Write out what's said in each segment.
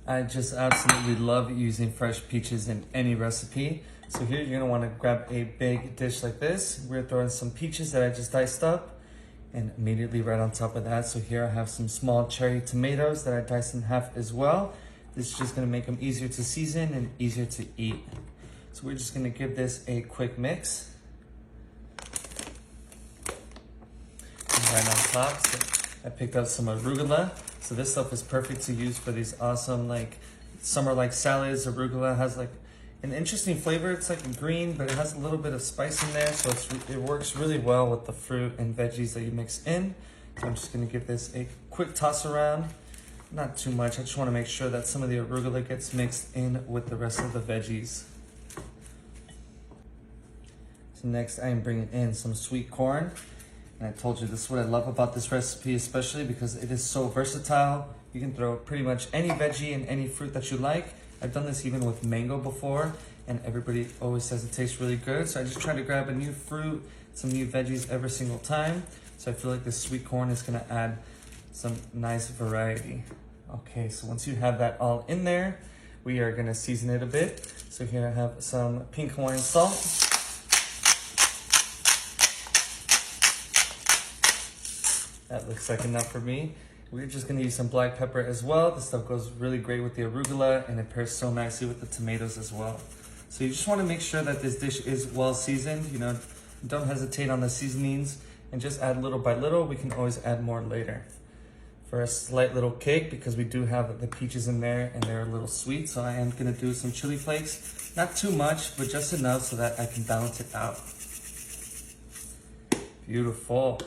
I just absolutely love using fresh peaches in any recipe. So here you're gonna wanna grab a big dish like this. We're throwing some peaches that I just diced up and immediately right on top of that. So here I have some small cherry tomatoes that I diced in half as well. This is just gonna make them easier to season and easier to eat. So we're just gonna give this a quick mix. And right on top, so I picked up some arugula. So this stuff is perfect to use for these awesome like summer-like salads. Arugula has like an interesting flavor. It's like green, but it has a little bit of spice in there. So it works really well with the fruit and veggies that you mix in. So I'm just gonna give this a quick toss around. Not too much, I just wanna make sure that some of the arugula gets mixed in with the rest of the veggies. So next I am bringing in some sweet corn. And I told you this is what I love about this recipe, especially because it is so versatile. You can throw pretty much any veggie and any fruit that you like. I've done this even with mango before, and everybody always says it tastes really good. So I just try to grab a new fruit, some new veggies every single time. So I feel like this sweet corn is gonna add some nice variety. Okay, so once you have that all in there, we are gonna season it a bit. So here I have some pink Hawaiian salt. That looks like enough for me. We're just gonna use some black pepper as well. This stuff goes really great with the arugula and it pairs so nicely with the tomatoes as well. So you just wanna make sure that this dish is well seasoned. You know, don't hesitate on the seasonings and just add little by little. We can always add more later. For a slight little kick, because we do have the peaches in there and they're a little sweet, so I am gonna do some chili flakes. Not too much, but just enough so that I can balance it out. Beautiful.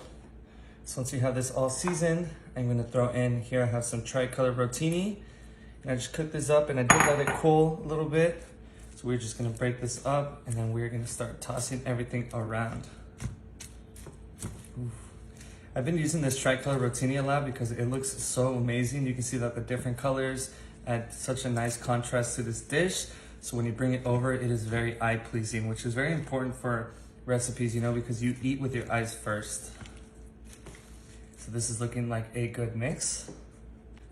So once you have this all seasoned, I'm gonna throw in, here I have some tricolor rotini. And I just cooked this up and I did let it cool a little bit. So we're just gonna break this up and then we're gonna start tossing everything around. Oof. I've been using this tricolor rotini a lot because it looks so amazing. You can see that the different colors add such a nice contrast to this dish. So when you bring it over, it is very eye-pleasing, which is very important for recipes, you know, because you eat with your eyes first. So this is looking like a good mix.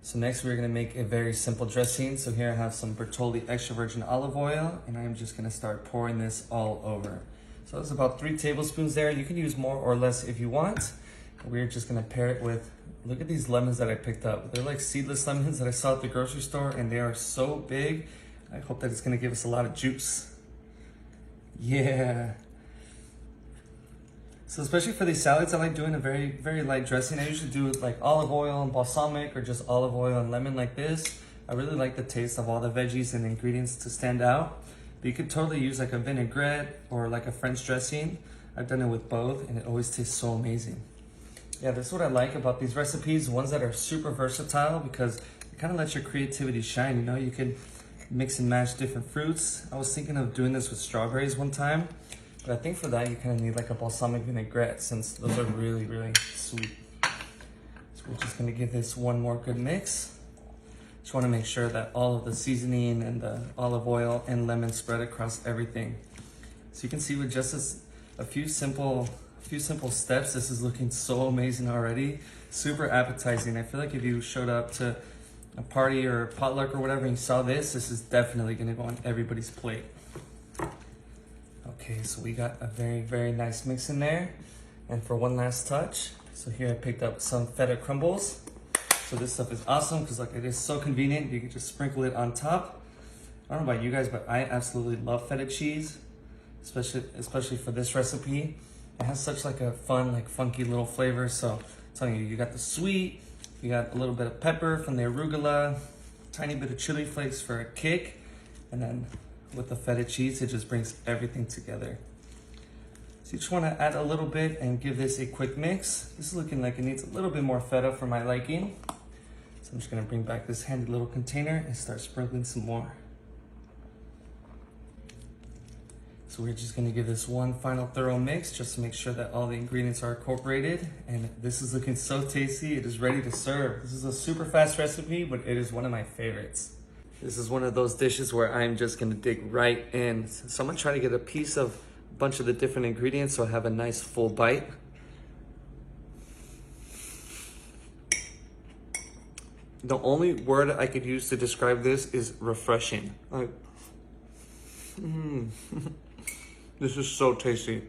So next we're gonna make a very simple dressing. So here I have some Bertolli extra virgin olive oil and I'm just gonna start pouring this all over. So it's about 3 tablespoons there. You can use more or less if you want. We're just gonna pair it with, look at these lemons that I picked up. They're like seedless lemons that I saw at the grocery store and they are so big. I hope that it's gonna give us a lot of juice. Yeah. So especially for these salads, I like doing a very, very light dressing. I usually do like olive oil and balsamic or just olive oil and lemon like this. I really like the taste of all the veggies and ingredients to stand out. But you could totally use like a vinaigrette or like a French dressing. I've done it with both and it always tastes so amazing. Yeah, that's what I like about these recipes, ones that are super versatile because it kind of lets your creativity shine, you know? You can mix and match different fruits. I was thinking of doing this with strawberries one time. But I think for that, you kind of need like a balsamic vinaigrette since those are really, really sweet. So we're just gonna give this one more good mix. Just wanna make sure that all of the seasoning and the olive oil and lemon spread across everything. So you can see with just a few simple steps, this is looking so amazing already. Super appetizing. I feel like if you showed up to a party or a potluck or whatever and you saw this, this is definitely gonna go on everybody's plate. Okay, so we got a very, very nice mix in there. And for one last touch, so here I picked up some feta crumbles. So this stuff is awesome because like it is so convenient. You can just sprinkle it on top. I don't know about you guys, but I absolutely love feta cheese, especially for this recipe. It has such like a fun, like funky little flavor. So I'm telling you, you got the sweet, you got a little bit of pepper from the arugula, tiny bit of chili flakes for a kick, and then with the feta cheese, it just brings everything together. So you just want to add a little bit and give this a quick mix. This is looking like it needs a little bit more feta for my liking. So I'm just going to bring back this handy little container and start sprinkling some more. So we're just going to give this one final thorough mix just to make sure that all the ingredients are incorporated. And this is looking so tasty. It is ready to serve. This is a super fast recipe, but it is one of my favorites. This is one of those dishes where I'm just gonna dig right in. So I'm gonna try to get a piece of a bunch of the different ingredients so I have a nice full bite. The only word I could use to describe this is refreshing. Like, this is so tasty.